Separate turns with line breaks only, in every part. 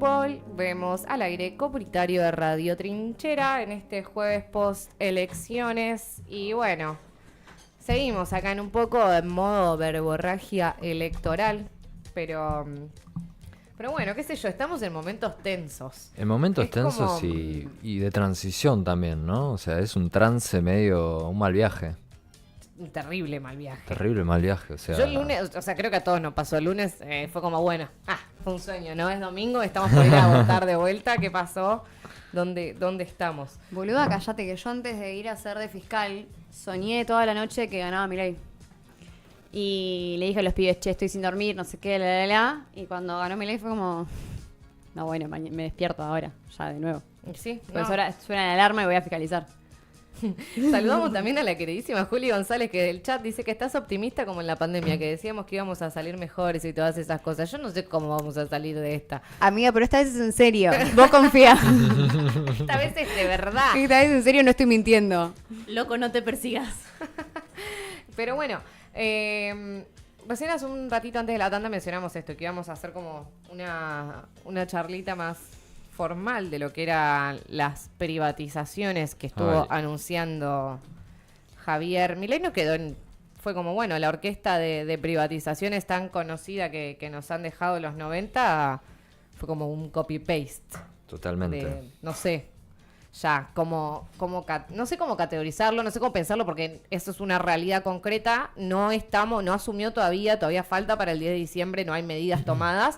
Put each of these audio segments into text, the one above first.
fútbol. Vemos al aire comunitario de Radio Trinchera en este jueves post elecciones. Y bueno, seguimos acá en un poco en modo verborragia electoral. Pero bueno, qué sé yo, estamos en momentos tensos.
En momentos
Es
tensos
como-
y de transición también, ¿no? O sea, es un trance medio, un mal viaje.
Un terrible mal viaje.
Terrible mal viaje, o sea...
Yo el lunes, o sea, creo que a todos nos pasó. El lunes fue como, bueno, fue un sueño, ¿no? Es domingo, estamos por ir a votar de vuelta. ¿Qué pasó? ¿Dónde estamos?
Boluda, cállate, que yo antes de ir a ser de fiscal soñé toda la noche que ganaba Milei. Y le dije a los pibes, che, estoy sin dormir, no sé qué, la. Y cuando ganó Milei fue como, no, bueno, me despierto ahora, ya de nuevo.
Sí,
Pues
no.
ahora suena la alarma y voy a fiscalizar.
Saludamos también a la queridísima Juli González, que del chat dice que estás optimista como en la pandemia, que decíamos que íbamos a salir mejores y todas esas cosas. Yo no sé cómo vamos a salir de esta.
Amiga, pero esta vez es en serio. Vos confía.
Esta vez es de verdad.
Esta vez en serio no estoy mintiendo.
Loco, no te persigas.
Pero bueno, recién hace un ratito antes de la tanda mencionamos esto, que íbamos a hacer como una charlita más formal de lo que eran las privatizaciones que estuvo anunciando Javier Milei. No quedó fue como, bueno, la orquesta de privatizaciones tan conocida que nos han dejado los 90 fue como un copy-paste.
Totalmente.
No sé, ya, no sé cómo categorizarlo, no sé cómo pensarlo, porque eso es una realidad concreta. No asumió todavía falta para el 10 de diciembre, no hay medidas tomadas,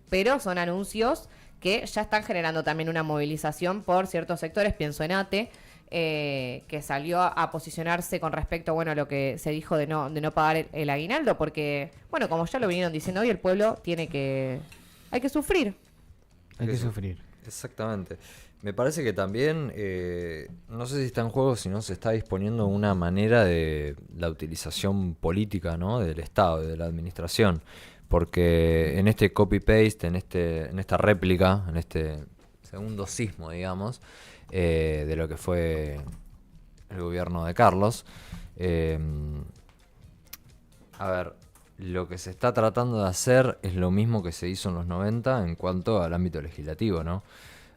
pero son anuncios que ya están generando también una movilización por ciertos sectores. Pienso en ATE, que salió a posicionarse con respecto, bueno, a lo que se dijo de no pagar el aguinaldo, porque, bueno, como ya lo vinieron diciendo hoy, el pueblo hay que sufrir.
Hay que sufrir.
Exactamente. Me parece que también, no sé si está en juego, sino se está disponiendo una manera de la utilización política, ¿no? Del Estado, de la administración. Porque en este copy-paste, en esta réplica, en este segundo sismo, digamos, de lo que fue el gobierno de Carlos, a ver, lo que se está tratando de hacer es lo mismo que se hizo en los 90 en cuanto al ámbito legislativo, ¿no?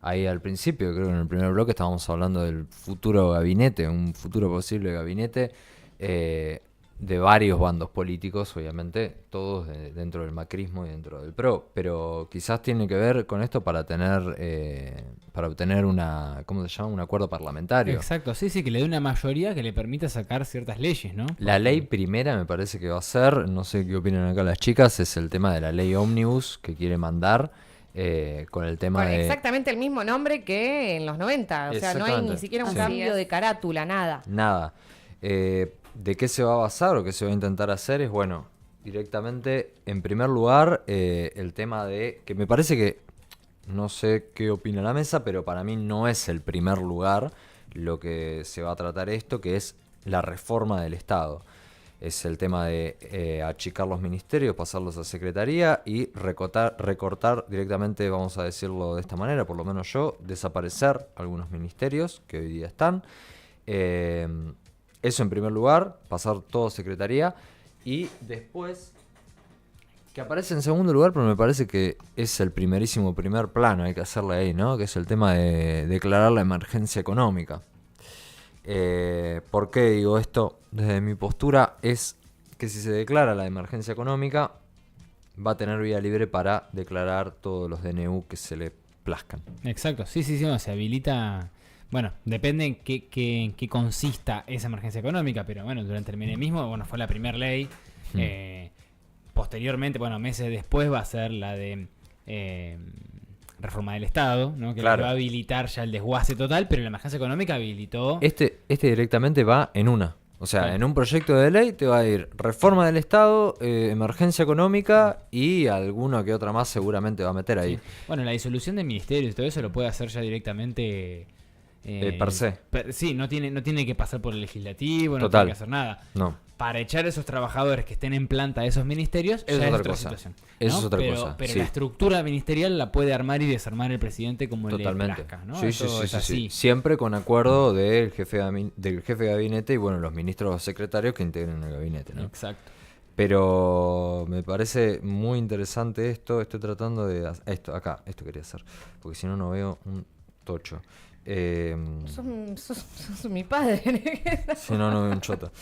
Ahí al principio, creo que en el primer bloque estábamos hablando del futuro gabinete, un futuro posible gabinete de varios bandos políticos, obviamente, todos dentro del macrismo y dentro del PRO, pero quizás tiene que ver con esto para obtener ¿cómo se llama? Un acuerdo parlamentario.
Exacto, sí, que le dé una mayoría que le permita sacar ciertas leyes, ¿no?
La ley primera me parece que va a ser, no sé qué opinan acá las chicas, es el tema de la ley Ómnibus que quiere mandar con el tema de...
Exactamente el mismo nombre que en los 90, o sea, no hay ni siquiera un
Sí.
cambio de carátula, nada.
Nada. ¿De qué se va a basar o qué se va a intentar hacer? Es, bueno, directamente, en primer lugar, el tema de... Que me parece que, no sé qué opina la mesa, pero para mí no es el primer lugar lo que se va a tratar esto, que es la reforma del Estado. Es el tema de achicar los ministerios, pasarlos a secretaría y recortar directamente, vamos a decirlo de esta manera, por lo menos yo, desaparecer algunos ministerios que hoy día están. Eso en primer lugar, pasar todo a secretaría. Y después, que aparece en segundo lugar, pero me parece que es el primer plano, hay que hacerle ahí, ¿no? Que es el tema de declarar la emergencia económica. ¿Por qué digo esto? Desde mi postura es que si se declara la emergencia económica, va a tener vía libre para declarar todos los DNU que se le plazcan.
Exacto, sí, no, se habilita... Bueno, depende en qué consista esa emergencia económica, pero bueno, durante el menemismo, bueno, fue la primera ley. Posteriormente, bueno, meses después va a ser la de reforma del Estado, ¿no? Que
Claro.
va a habilitar ya el desguace total, pero la emergencia económica habilitó...
Este directamente va en una. O sea,
Claro.
en un proyecto de ley te va a ir reforma del Estado, emergencia económica y alguna que otra más seguramente va a meter ahí.
Sí. Bueno, la disolución de ministerios y todo eso lo puede hacer ya directamente...
Per se.
Sí, no tiene que pasar por el legislativo, no
Total.
tiene que hacer nada.
No.
Para echar a esos trabajadores que estén en planta de esos ministerios,
Eso
ya
es
es
otra
otra
cosa.
situación.
Eso
¿no?
es otra cosa,
Pero
sí.
la estructura ministerial la puede armar y desarmar el presidente como
Totalmente.
le plazca, ¿no?
Sí,
Eso es así.
Siempre con acuerdo del jefe de gabinete y bueno, los ministros secretarios que integren el gabinete, ¿no?
Exacto.
Pero me parece muy interesante esto. Estoy tratando de... Esto quería hacer. Porque si no, no veo un tocho.
Sos mi padre.
Si no, no veo un choto.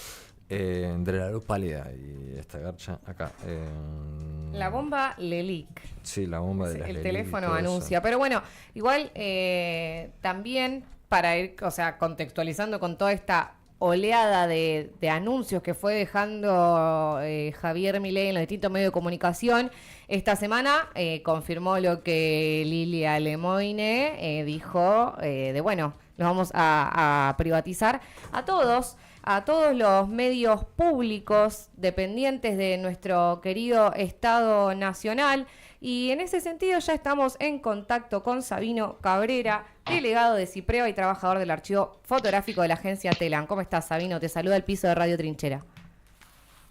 Entre la luz pálida y esta garcha, acá.
La bomba Lelic.
Sí, la bomba de las
El
Lelic y
teléfono
todo
anuncia.
eso.
Pero bueno, igual también para ir, o sea, contextualizando con toda esta oleada de anuncios que fue dejando Javier Milei en los distintos medios de comunicación, esta semana confirmó lo que Lilia Lemoine dijo los vamos a privatizar a todos los medios públicos dependientes de nuestro querido Estado Nacional. Y en ese sentido ya estamos en contacto con Sabino Cabrera, delegado de Cipreva y trabajador del archivo fotográfico de la agencia Telam. ¿Cómo estás, Sabino? Te saluda el piso de Radio Trinchera.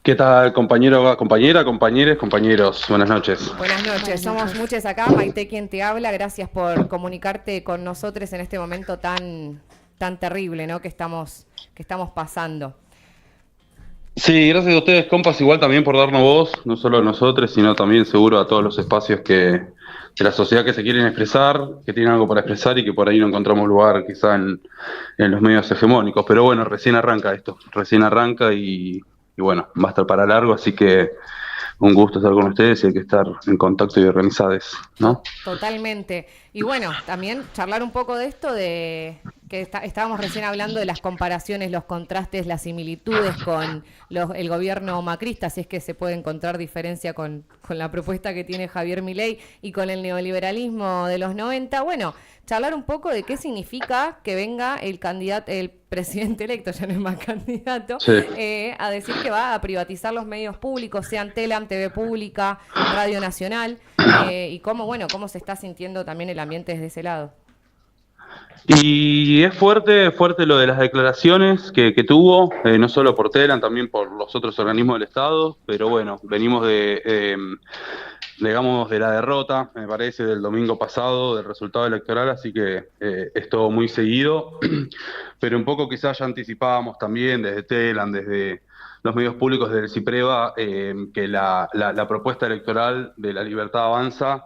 ¿Qué tal, compañeros? Buenas noches.
Buenas noches, somos muchos acá. Maite quien te habla. Gracias por comunicarte con nosotros en este momento tan terrible, ¿no? que estamos pasando.
Sí, gracias a ustedes, compas, igual también por darnos voz, no solo a nosotros, sino también seguro a todos los espacios de la sociedad que se quieren expresar, que tienen algo para expresar y que por ahí no encontramos lugar quizá en los medios hegemónicos. Pero bueno, recién arranca y bueno, va a estar para largo, así que un gusto estar con ustedes y hay que estar en contacto y organizados, ¿no?
Totalmente. Y bueno, también charlar un poco de esto de que estábamos recién hablando de las comparaciones, los contrastes, las similitudes con el gobierno macrista, si es que se puede encontrar diferencia con la propuesta que tiene Javier Milei y con el neoliberalismo de los 90. Bueno, charlar un poco de qué significa que venga el presidente electo, ya no es más candidato,
Sí.
A decir que va a privatizar los medios públicos, sean Telam, TV Pública, Radio Nacional, y cómo se está sintiendo también el ambiente desde ese lado.
Y es fuerte lo de las declaraciones que tuvo, no solo por Telam, también por los otros organismos del Estado, pero bueno, venimos digamos, de la derrota, me parece, del domingo pasado, del resultado electoral, así que es todo muy seguido, pero un poco quizás ya anticipábamos también desde Telam, desde los medios públicos, desde el Cipreva, que la propuesta electoral de La Libertad Avanza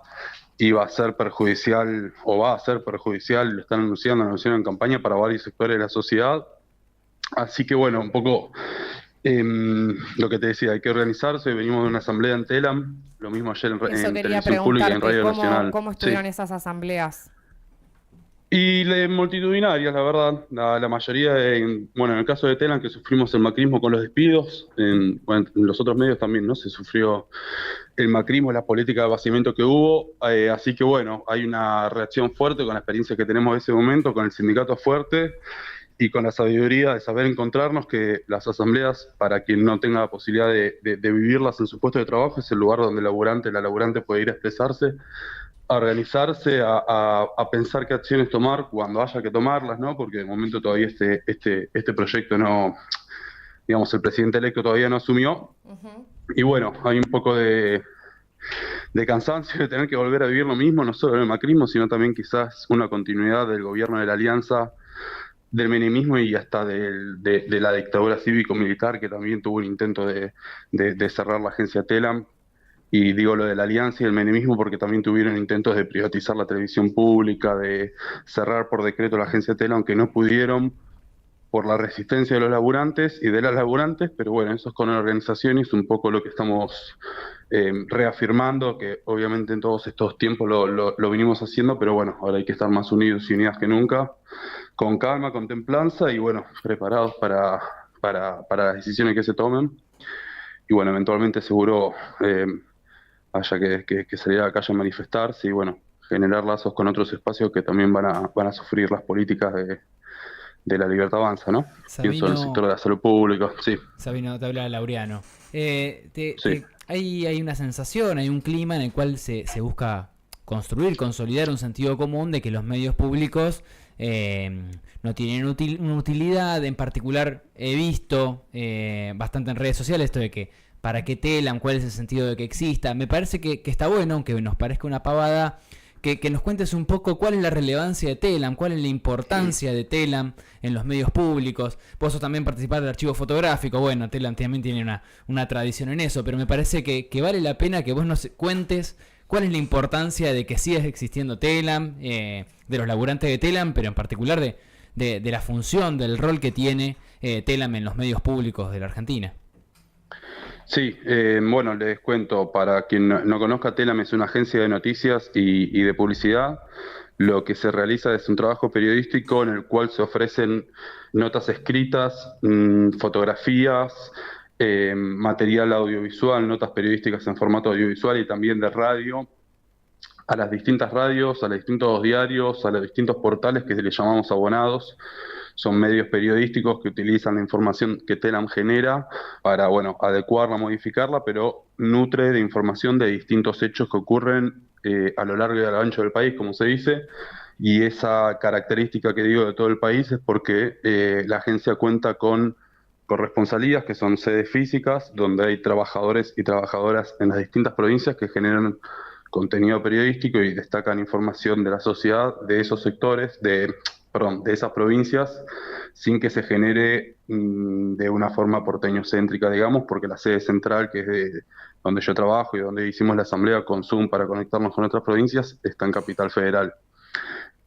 iba a ser perjudicial, o va a ser perjudicial, lo están anunciaron en campaña para varios sectores de la sociedad. Así que bueno, un poco lo que te decía, hay que organizarse. Venimos de una asamblea en Telam, lo mismo ayer en Televisión Pública y en Radio Nacional.
¿Cómo estuvieron
Sí.
esas asambleas?
Y multitudinarias, la verdad, la mayoría, en el caso de Telam, que sufrimos el macrismo con los despidos, en los otros medios también, ¿no? Se sufrió el macrismo, la política de vaciamiento que hubo, así que bueno, hay una reacción fuerte con la experiencia que tenemos de ese momento, con el sindicato fuerte y con la sabiduría de saber encontrarnos, que las asambleas, para quien no tenga la posibilidad de vivirlas en su puesto de trabajo, es el lugar donde la laburante puede ir a expresarse, a organizarse, a pensar qué acciones tomar cuando haya que tomarlas, ¿no? Porque de momento todavía este proyecto no, digamos, el presidente electo todavía no asumió.
Uh-huh.
Y bueno, hay un poco de cansancio de tener que volver a vivir lo mismo, no solo en el macrismo, sino también quizás una continuidad del gobierno de la Alianza, del menemismo y hasta de la dictadura cívico-militar, que también tuvo un intento de cerrar la agencia Telam. Y digo lo de la Alianza y el menemismo porque también tuvieron intentos de privatizar la televisión pública, de cerrar por decreto la agencia Telam, aunque no pudieron por la resistencia de los laburantes y de las laburantes, pero bueno, eso es con organizaciones, un poco lo que estamos reafirmando, que obviamente en todos estos tiempos lo venimos haciendo, pero bueno, ahora hay que estar más unidos y unidas que nunca, con calma, con templanza y bueno, preparados para las decisiones que se tomen. Y bueno, eventualmente seguro haya que salir a la calle a manifestarse y bueno, generar lazos con otros espacios que también van a sufrir las políticas de La Libertad Avanza, ¿no? Pienso en el sector de la salud pública, sí.
Sabino, te habla Laureano.
Sí.
Hay una sensación, hay un clima en el cual se busca construir, consolidar un sentido común de que los medios públicos no tienen una utilidad. En particular he visto bastante en redes sociales esto de que ¿para qué Telam? ¿Cuál es el sentido de que exista? Me parece que está bueno, aunque nos parezca una pavada, que nos cuentes un poco cuál es la relevancia de Telam, cuál es la importancia de Telam en los medios públicos. Vos sos también participar del archivo fotográfico. Bueno, Telam también tiene una tradición en eso, pero me parece que vale la pena que vos nos cuentes cuál es la importancia de que siga existiendo Telam, de los laburantes de Telam, pero en particular de la función, del rol que tiene Telam en los medios públicos de la Argentina.
Sí, bueno, les cuento, para quien no conozca, Telam es una agencia de noticias y de publicidad. Lo que se realiza es un trabajo periodístico en el cual se ofrecen notas escritas, fotografías, material audiovisual, notas periodísticas en formato audiovisual y también de radio, a las distintas radios, a los distintos diarios, a los distintos portales que le llamamos abonados. Son medios periodísticos que utilizan la información que Telam genera para, bueno, adecuarla, modificarla, pero nutre de información de distintos hechos que ocurren a lo largo y a lo ancho del país, como se dice, y esa característica que digo de todo el país es porque la agencia cuenta con corresponsalías, que son sedes físicas, donde hay trabajadores y trabajadoras en las distintas provincias que generan contenido periodístico y destacan información de la sociedad, de esos sectores, de esas provincias, sin que se genere de una forma porteño-céntrica, digamos, porque la sede central, que es de donde yo trabajo y donde hicimos la asamblea con Zoom para conectarnos con otras provincias, está en Capital Federal.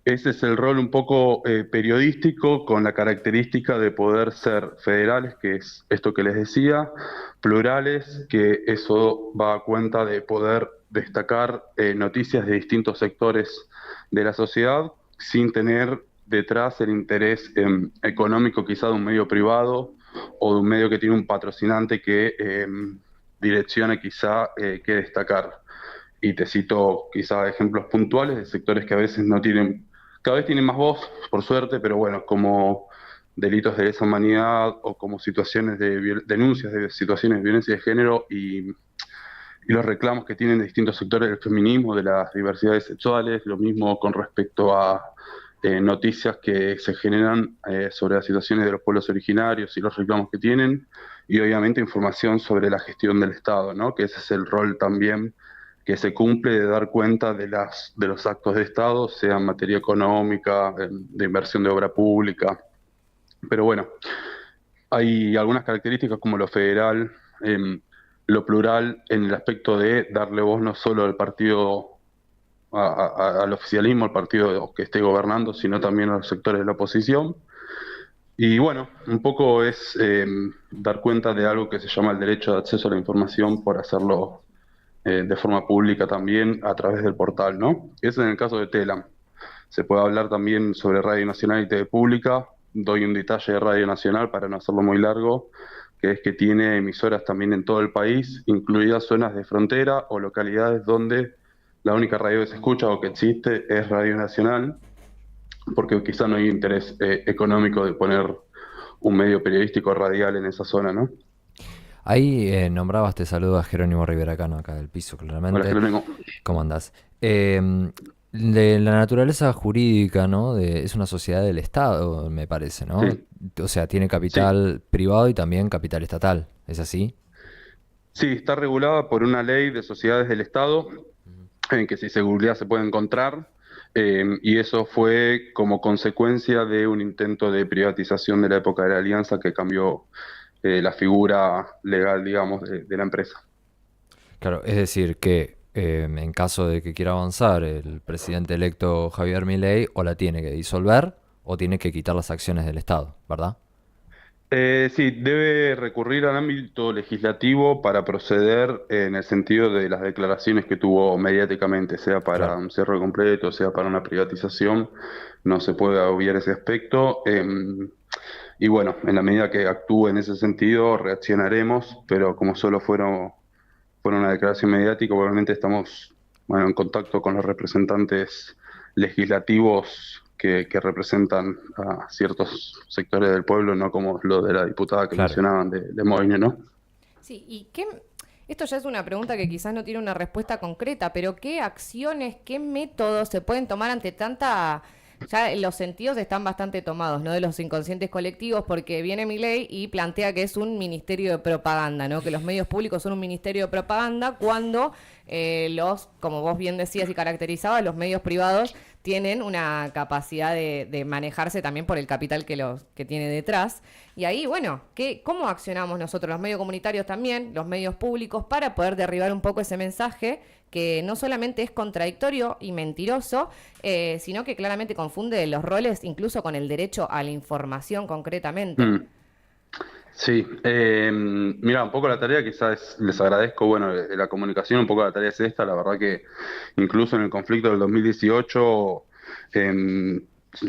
Ese es el rol un poco periodístico, con la característica de poder ser federales, que es esto que les decía, plurales, que eso va a cuenta de poder destacar noticias de distintos sectores de la sociedad, sin tener detrás el interés económico quizá de un medio privado o de un medio que tiene un patrocinante que direccione quizá qué destacar. Y te cito quizá ejemplos puntuales de sectores que a veces no tienen, cada vez tienen más voz, por suerte, pero bueno, como delitos de lesa humanidad o como situaciones de denuncias de situaciones de violencia de género y los reclamos que tienen de distintos sectores del feminismo, de las diversidades sexuales, lo mismo con respecto a noticias que se generan sobre las situaciones de los pueblos originarios y los reclamos que tienen, y obviamente información sobre la gestión del Estado, ¿no? Que ese es el rol también que se cumple de dar cuenta de los actos de Estado, sea en materia económica, de inversión de obra pública. Pero bueno, hay algunas características como lo federal, lo plural en el aspecto de darle voz no solo al partido, al oficialismo, al partido que esté gobernando, sino también a los sectores de la oposición. Y bueno, un poco es dar cuenta de algo que se llama el derecho de acceso a la información por hacerlo de forma pública también a través del portal, ¿no? Eso en el caso de Telam. Se puede hablar también sobre Radio Nacional y TV Pública. Doy un detalle de Radio Nacional para no hacerlo muy largo, que es que tiene emisoras también en todo el país, incluidas zonas de frontera o localidades donde la única radio que se escucha o que existe es Radio Nacional, porque quizá no hay interés económico de poner un medio periodístico radial en esa zona, ¿no?
Ahí nombrabas, te saludo a Jerónimo Riveracano, acá del piso, claramente.
Hola, Jerónimo.
¿Cómo andás? De la naturaleza jurídica, ¿no? Es una sociedad del Estado, me parece, ¿no?
Sí.
O sea, tiene capital privado y también capital estatal, ¿es así?
Sí, está regulada por una ley de sociedades del Estado, en que si se googlea se puede encontrar, y eso fue como consecuencia de un intento de privatización de la época de la Alianza que cambió la figura legal, digamos, de la empresa.
Claro, es decir, que en caso de que quiera avanzar el presidente electo Javier Milei, o la tiene que disolver o tiene que quitar las acciones del Estado, ¿verdad?
Sí, debe recurrir al ámbito legislativo para proceder en el sentido de las declaraciones que tuvo mediáticamente, sea para
Claro.
un cierre completo, sea para una privatización, no se puede obviar ese aspecto. Y bueno, en la medida que actúe en ese sentido, reaccionaremos, pero como solo fue una declaración mediática, obviamente estamos, bueno, en contacto con los representantes legislativos que representan a ciertos sectores del pueblo, no como lo de la diputada que
Claro.
mencionaban de Moine, ¿no?
Sí, y esto ya es una pregunta que quizás no tiene una respuesta concreta, pero ¿qué acciones, qué métodos se pueden tomar ante tanta ya los sentidos están bastante tomados, ¿no? De los inconscientes colectivos, porque viene Milei y plantea que es un ministerio de propaganda, ¿no? Que los medios públicos son un ministerio de propaganda cuando como vos bien decías y caracterizabas, los medios privados tienen una capacidad de manejarse también por el capital que tiene detrás. Y ahí, bueno, ¿cómo accionamos nosotros, los medios comunitarios también, los medios públicos, para poder derribar un poco ese mensaje que no solamente es contradictorio y mentiroso, sino que claramente confunde los roles incluso con el derecho a la información concretamente?
Sí, mira, un poco la tarea quizás les agradezco, bueno, la comunicación, un poco la tarea es esta, la verdad que incluso en el conflicto del 2018 em,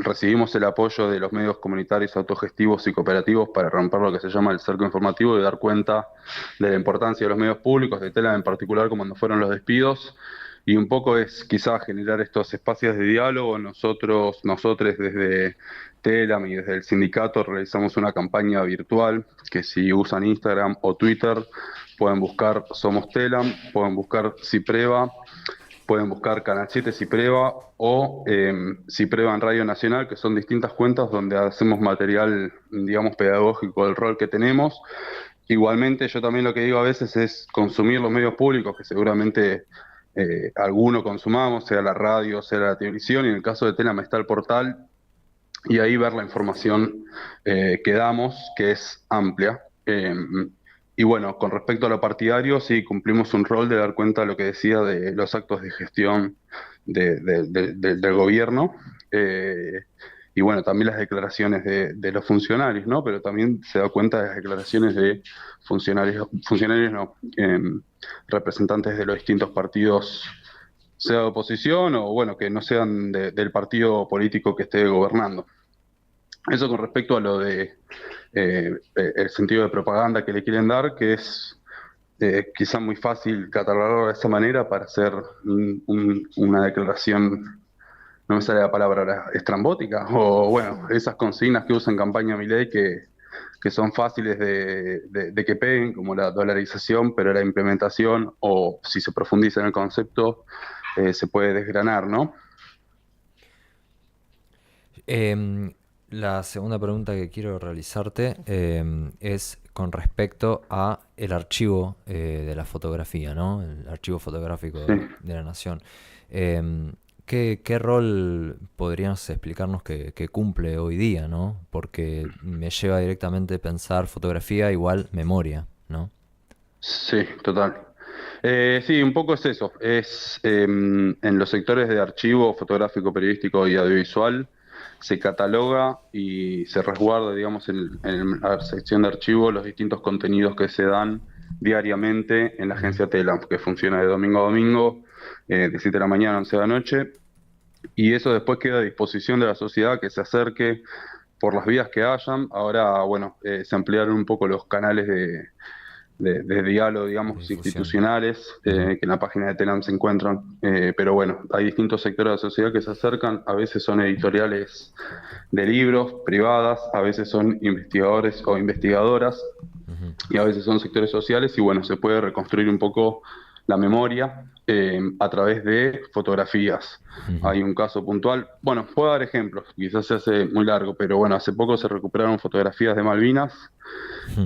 recibimos el apoyo de los medios comunitarios autogestivos y cooperativos para romper lo que se llama el cerco informativo y dar cuenta de la importancia de los medios públicos, de Telam en particular, como cuando fueron los despidos. Y un poco es quizás generar estos espacios de diálogo. Nosotros desde Telam y desde el sindicato realizamos una campaña virtual que si usan Instagram o Twitter pueden buscar Somos Telam, pueden buscar Cipreva, pueden buscar Canal 7 Cipreva o Cipreva en Radio Nacional, que son distintas cuentas donde hacemos material, digamos, pedagógico del rol que tenemos. Igualmente, yo también lo que digo a veces es consumir los medios públicos, que seguramente alguno consumamos, sea la radio, sea la televisión, y en el caso de Telam está el portal, y ahí ver la información que damos, que es amplia. Y bueno, con respecto a lo partidario, sí cumplimos un rol de dar cuenta de lo que decía de los actos de gestión del gobierno. Y bueno, también las declaraciones de los funcionarios, ¿no? Pero también se da cuenta de las declaraciones de funcionarios no, representantes de los distintos partidos, sea de oposición o bueno, que no sean del partido político que esté gobernando. Eso con respecto a lo de el sentido de propaganda que le quieren dar, que es quizá muy fácil catalogarlo de esa manera para hacer una declaración, no me sale la palabra ahora, estrambótica, o bueno, esas consignas que usa en campaña Milei que son fáciles de que peguen, como la dolarización, pero la implementación, o si se profundiza en el concepto, se puede desgranar, ¿no?
La segunda pregunta que quiero realizarte es con respecto a el archivo de la fotografía, ¿no? El archivo fotográfico
Sí.
de la Nación. ¿Qué rol podrías explicarnos que cumple hoy día, ¿no? Porque me lleva directamente a pensar fotografía igual memoria, ¿no?
Sí, total. Sí, un poco es eso. Es en los sectores de archivo fotográfico, periodístico y audiovisual se cataloga y se resguarda, digamos, en la sección de archivo los distintos contenidos que se dan diariamente en la agencia Telam, que funciona de domingo a domingo, de 7 de la mañana a 11 de la noche, y eso después queda a disposición de la sociedad que se acerque por las vías que hayan. Ahora, bueno, se ampliaron un poco los canales de diálogo, digamos,
Difusión.
institucionales, que en la página de Telam se encuentran. Pero bueno, hay distintos sectores de la sociedad que se acercan, a veces son editoriales de libros privadas, a veces son investigadores o investigadoras, y a veces son sectores sociales, y bueno, se puede reconstruir un poco la memoria a través de fotografías. Hay un caso puntual, bueno, puedo dar ejemplos, quizás se hace muy largo, pero bueno, hace poco se recuperaron fotografías de Malvinas,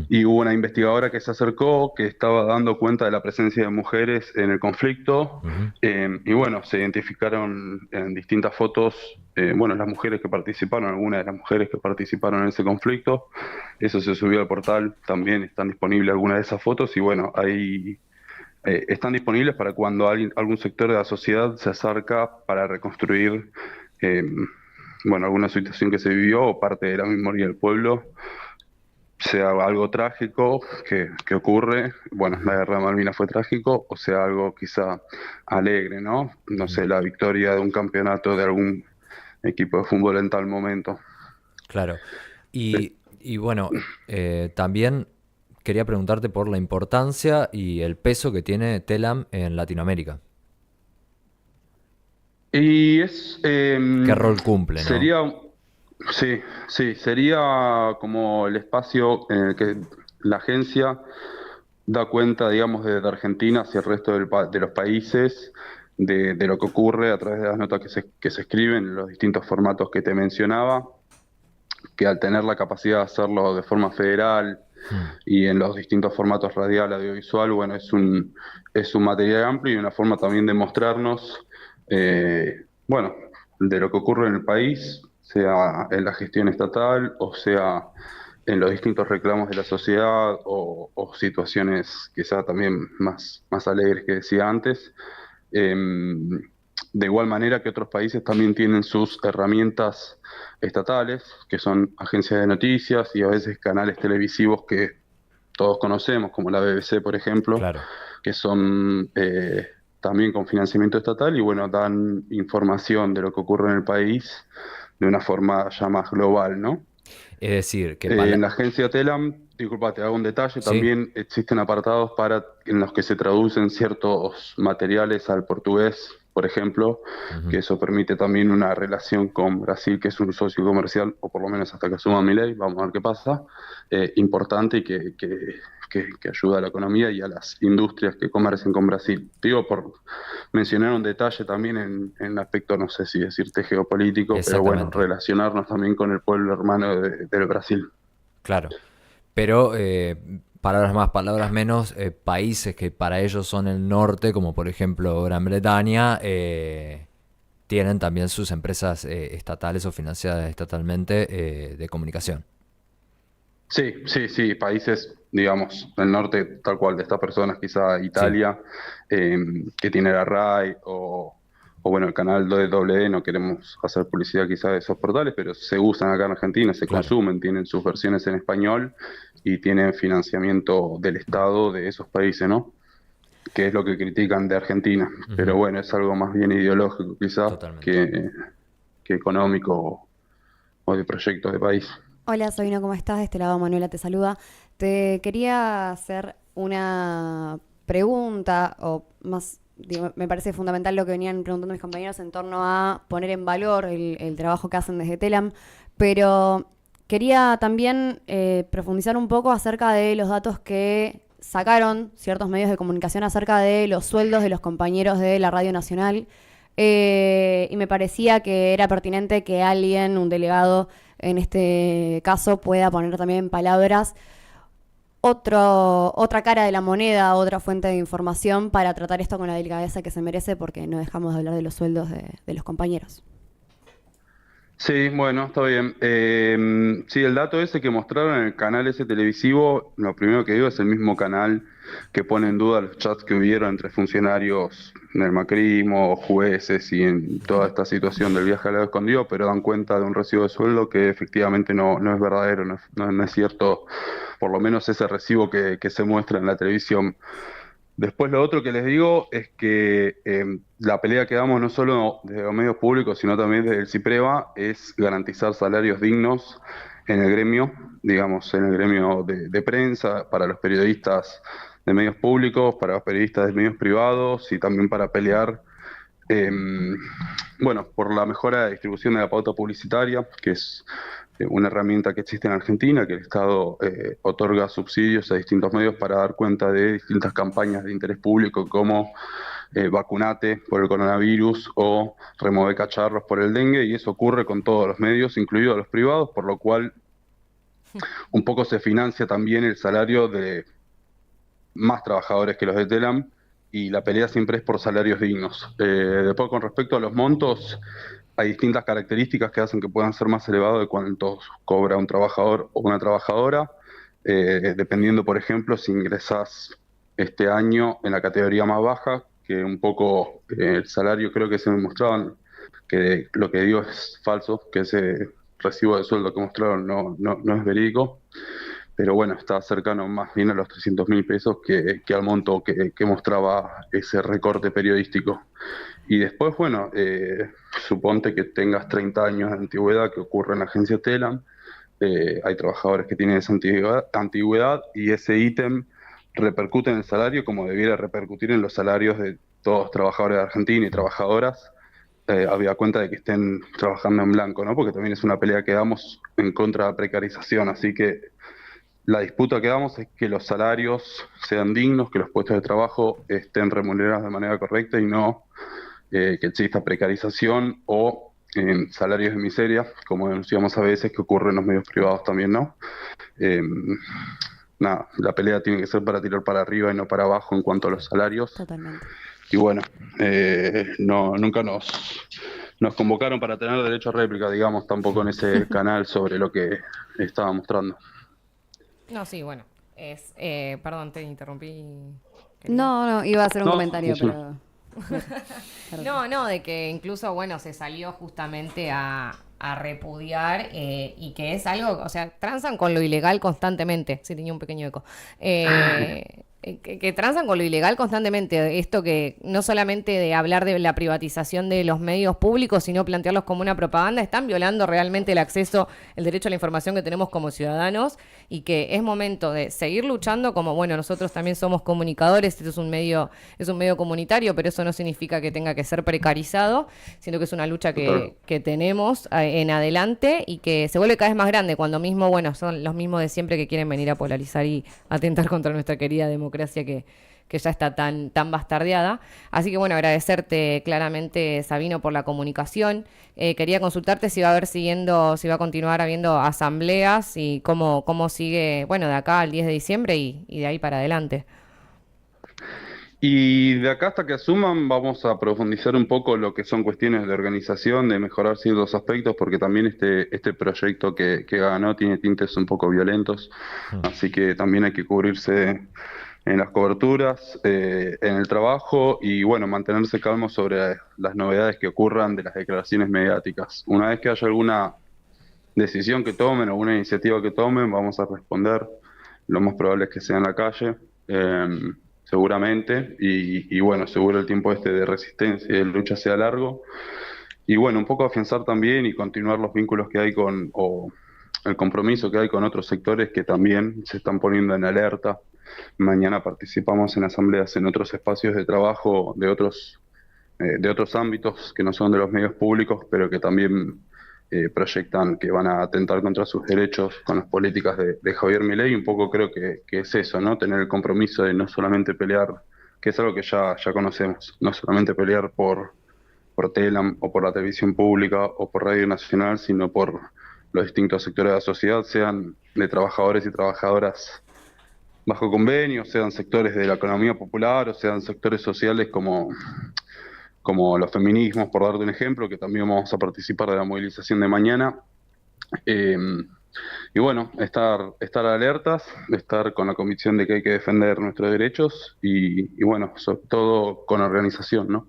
y hubo una investigadora que se acercó, que estaba dando cuenta de la presencia de mujeres en el conflicto, y bueno, se identificaron en distintas fotos, bueno, las mujeres que participaron, algunas de las mujeres que participaron en ese conflicto. Eso se subió al portal, también están disponibles algunas de esas fotos, y bueno, ahí están disponibles para cuando algún sector de la sociedad se acerca para reconstruir, bueno, alguna situación que se vivió o parte de la memoria del pueblo, sea algo trágico que ocurre, bueno, la guerra de Malvinas fue trágico, o sea algo quizá alegre, ¿no? No sé, la victoria de un campeonato de algún equipo de fútbol en tal momento.
Claro. Y bueno, también quería preguntarte por la importancia y el peso que tiene Telam en Latinoamérica.
Y es...
¿Qué rol cumple, no?
Sí, sería como el espacio en el que la agencia da cuenta, digamos, desde Argentina hacia el resto de los países de lo que ocurre a través de las notas que se escriben en los distintos formatos que te mencionaba, que al tener la capacidad de hacerlo de forma federal y en los distintos formatos radial, audiovisual, bueno, es un material amplio y una forma también de mostrarnos, bueno, de lo que ocurre en el país, sea en la gestión estatal o sea en los distintos reclamos de la sociedad o situaciones quizá también más alegres que decía antes. De igual manera que otros países también tienen sus herramientas estatales, que son agencias de noticias y a veces canales televisivos que todos conocemos, como la BBC, por ejemplo,
Claro.
que son también con financiamiento estatal y bueno, dan información de lo que ocurre en el país de una forma ya más global, ¿no?
Es decir, que
En la agencia Telam, disculpa, te hago un detalle,
Sí.
también existen apartados en los que se traducen ciertos materiales al portugués, por ejemplo, que eso permite también una relación con Brasil, que es un socio comercial, o por lo menos hasta que asuma Milei, vamos a ver qué pasa, importante y que ayuda a la economía y a las industrias que comercian con Brasil. Digo, por mencionar un detalle también en aspecto, no sé si decirte geopolítico, pero bueno,
Exactamente.
relacionarnos también con el pueblo hermano del Brasil.
Claro. Pero, palabras más, palabras menos, países que para ellos son el norte, como por ejemplo Gran Bretaña, tienen también sus empresas estatales o financiadas estatalmente de comunicación.
Sí, países, digamos, del norte, tal cual, de estas personas, quizá
Sí,
Italia, que tiene la RAI, o bueno, el canal WWE, no queremos hacer publicidad quizá de esos portales, pero se usan acá en Argentina, se
claro.
consumen, tienen sus versiones en español y tienen financiamiento del Estado de esos países, ¿no? Que es lo que critican de Argentina. Pero
Ujú,
bueno, es algo más bien ideológico quizá
totalmente.
que económico o de proyectos de país.
Hola, Sabino, ¿cómo estás? De este lado Manuela te saluda. Te quería hacer una pregunta, o más, digo, me parece fundamental lo que venían preguntando mis compañeros en torno a poner en valor el trabajo que hacen desde Telam, pero quería también profundizar un poco acerca de los datos que sacaron ciertos medios de comunicación acerca de los sueldos de los compañeros de la Radio Nacional. Y me parecía que era pertinente que alguien, un delegado en este caso, pueda poner también en palabras otra cara de la moneda, otra fuente de información para tratar esto con la delicadeza que se merece, porque no dejamos de hablar de los sueldos de los compañeros.
Sí, bueno, está bien. Sí, el dato ese que mostraron en el canal ese televisivo, lo primero que digo es el mismo canal que pone en duda los chats que hubieron entre funcionarios del macrismo, jueces y en toda esta situación del viaje al lado escondido, pero dan cuenta de un recibo de sueldo que efectivamente no es verdadero, no es cierto, por lo menos ese recibo que se muestra en la televisión. Después lo otro que les digo es que la pelea que damos no solo desde los medios públicos, sino también desde el CIPREVA, es garantizar salarios dignos en el gremio, digamos, en el gremio de prensa, para los periodistas de medios públicos, para los periodistas de medios privados y también para pelear bueno, por la mejora de distribución de la pauta publicitaria, que es una herramienta que existe en Argentina, que el Estado otorga subsidios a distintos medios para dar cuenta de distintas campañas de interés público, como vacunate por el coronavirus o remover cacharros por el dengue, y eso ocurre con todos los medios, incluidos los privados, por lo cual un poco se financia también el salario de más trabajadores que los de Telam, y la pelea siempre es por salarios dignos. Después, con respecto a los montos, hay distintas características que hacen que puedan ser más elevados de cuánto cobra un trabajador o una trabajadora, dependiendo, por ejemplo, si ingresás este año en la categoría más baja, que un poco el salario creo que se me mostraban, que lo que digo es falso, que ese recibo de sueldo que mostraron no es verídico, pero bueno, está cercano más bien a los 300.000 pesos que al monto que mostraba ese recorte periodístico. Y después, bueno, suponte que tengas 30 años de antigüedad, que ocurre en la agencia Telam, hay trabajadores que tienen esa antigüedad y ese ítem repercute en el salario como debiera repercutir en los salarios de todos los trabajadores de Argentina y trabajadoras, había cuenta de que estén trabajando en blanco, ¿no? Porque también es una pelea que damos en contra de la precarización, así que la disputa que damos es que los salarios sean dignos, que los puestos de trabajo estén remunerados de manera correcta y no que exista precarización o salarios de miseria, como denunciamos a veces que ocurre en los medios privados también, ¿no? Eh, Nada, la pelea tiene que ser para tirar para arriba y no para abajo en cuanto a los salarios.
Totalmente.
Y bueno, nunca nos convocaron para tener derecho a réplica, digamos, tampoco en ese canal sobre lo que estaba mostrando.
No, sí, bueno. Perdón, te interrumpí.
No, iba a hacer un
No,
comentario,
sí.
pero...
No, de que incluso, bueno, se salió justamente a repudiar y que es algo, o sea, transan con lo ilegal constantemente. Sí, tenía un pequeño eco. Que transan con lo ilegal constantemente. Esto que no solamente de hablar de la privatización de los medios públicos, sino plantearlos como una propaganda, están violando realmente el acceso, el derecho a la información que tenemos como ciudadanos y que es momento de seguir luchando como, bueno, nosotros también somos comunicadores, esto es un medio comunitario, pero eso no significa que tenga que ser precarizado, sino que es una lucha que tenemos en adelante y que se vuelve cada vez más grande cuando mismo, bueno, son los mismos de siempre que quieren venir a polarizar y atentar contra nuestra querida democracia que ya está tan bastardeada. Así que bueno, agradecerte claramente, Sabino, por la comunicación. Quería consultarte si va a continuar habiendo asambleas y cómo sigue, bueno, de acá al 10 de diciembre y de ahí para adelante.
Y de acá hasta que asuman vamos a profundizar un poco lo que son cuestiones de organización, de mejorar ciertos aspectos, porque también este proyecto que ganó tiene tintes un poco violentos, así que también hay que cubrirse en las coberturas, en el trabajo y bueno, mantenerse calmos sobre las novedades que ocurran de las declaraciones mediáticas. Una vez que haya alguna decisión que tomen, alguna iniciativa que tomen, vamos a responder. Lo más probable es que sea en la calle. Seguramente, y bueno, seguro el tiempo de resistencia y de lucha sea largo, y bueno, un poco afianzar también y continuar los vínculos que hay o el compromiso que hay con otros sectores que también se están poniendo en alerta. Mañana participamos en asambleas en otros espacios de trabajo de otros ámbitos que no son de los medios públicos, pero que también proyectan que van a atentar contra sus derechos con las políticas de Javier Milei. Un poco creo que es eso, ¿no? Tener el compromiso de no solamente pelear, que es algo que ya conocemos, no solamente pelear por Telam o por la televisión pública o por Radio Nacional, sino por los distintos sectores de la sociedad, sean de trabajadores y trabajadoras bajo convenio, sean sectores de la economía popular o sean sectores sociales como los feminismos, por darte un ejemplo, que también vamos a participar de la movilización de mañana. Y bueno, estar alertas, estar con la convicción de que hay que defender nuestros derechos y bueno, sobre todo con organización, ¿no?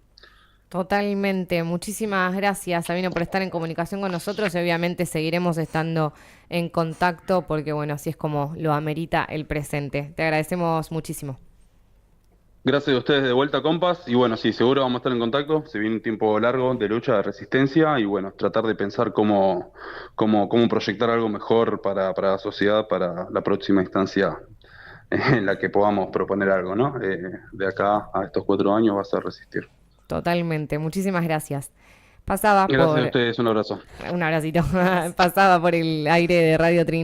Totalmente. Muchísimas gracias, Sabino, por estar en comunicación con nosotros y obviamente seguiremos estando en contacto porque, bueno, así es como lo amerita el presente. Te agradecemos muchísimo.
Gracias a ustedes de vuelta, compas, y bueno, sí, seguro vamos a estar en contacto, se viene un tiempo largo de lucha, de resistencia, y bueno, tratar de pensar cómo proyectar algo mejor para la sociedad, para la próxima instancia en la que podamos proponer algo, ¿no? De acá a estos 4 años va a ser resistir.
Totalmente. Muchísimas gracias. Pasaba
Gracias a
por...
ustedes, un abrazo.
Un abracito. Pasaba por el aire de Radio Trinidad